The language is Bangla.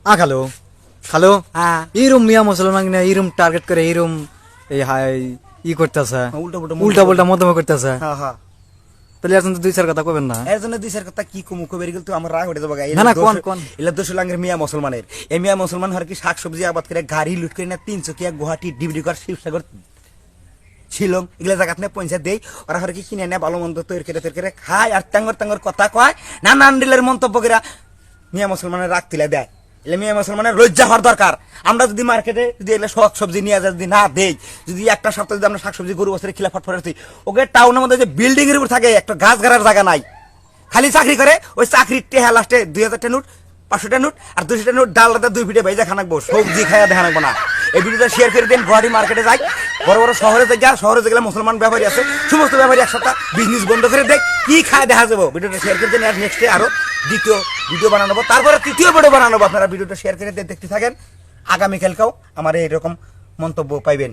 খালো খালো হ্যাঁ এইরম মিয়া মুসলমান না এইরম টার্গেট করে এইরম এই হাই করতেছে উল্টো পুল্টো উল্টা পাল্টা মন্তব্য করতেছে হ্যাঁ হ্যাঁ তাহলে এখন তো দুই চার কথা কবেন না এর জন্য দিশার কথা কি কমু কবে গেল তো আমার রাগ উঠে যাবো না, না, কোন, কোন? এলা দোষ লাঙ্গের মিয়া মুসলমানের এই মিয়া মুসলমান হর কি শাকসবজি আবাদ করে গাড়ি লুট করে না 300 গুয়াহাটি ডিব্রুগড় শিবসাগর শিলং এগুলা জায়গা আপনি পয়সা দেই ওরা হর কি কিনে নেয় ভালো মন্দ তৈরি করে খায় আর টাঙ্গর টাঙ্গর কথা কয় নানান ডিলের মন্তব্য করে মিয়া মুসলমানের রাগ তুলে দেয় এলে মিয়া মুসলমানের লজ্জা হওয়ার দরকার আমরা যদি মার্কেটে যদি এগুলো শাক সবজি নিয়ে যায় যদি না দেই যদি একটা সপ্তাহ যদি আমরা শাকসবজি গরু বছরে খিলা ফটফট দিই ওকে টাউনের মধ্যে যে বিল্ডিং এর উপর থাকে একটা গাছ গাড়ার জায়গা নাই খালি চাকরি করে ওই চাকরির টেহা লাস্টে 2000 নোট 500 নোট আর 200 নোট ডাল রাতে 2 ফিটে ভাইজা খানাকবো সবজি খাইয়া দেখা নাকবো না এই ভিডিওটা শেয়ার করে দিন গুয়াহাটি মার্কেটে যাই বড় বড় শহরে গেলে মুসলমান ব্যাপারী আছে সমস্ত ব্যাপারী এক সপ্তাহ বিজনেস বন্ধ করে দেখ কি খায় দেখা যাবো ভিডিওটা শেয়ার করে দিন আর নেক্সটে আরো দ্বিতীয় ভিডিও বানানো তারপরে তৃতীয় ভিডিও বানানো আপনারা ভিডিওটা শেয়ার করে দেখতে থাকেন আগামীকালকেও আমার এইরকম মন্তব্য পাইবেন।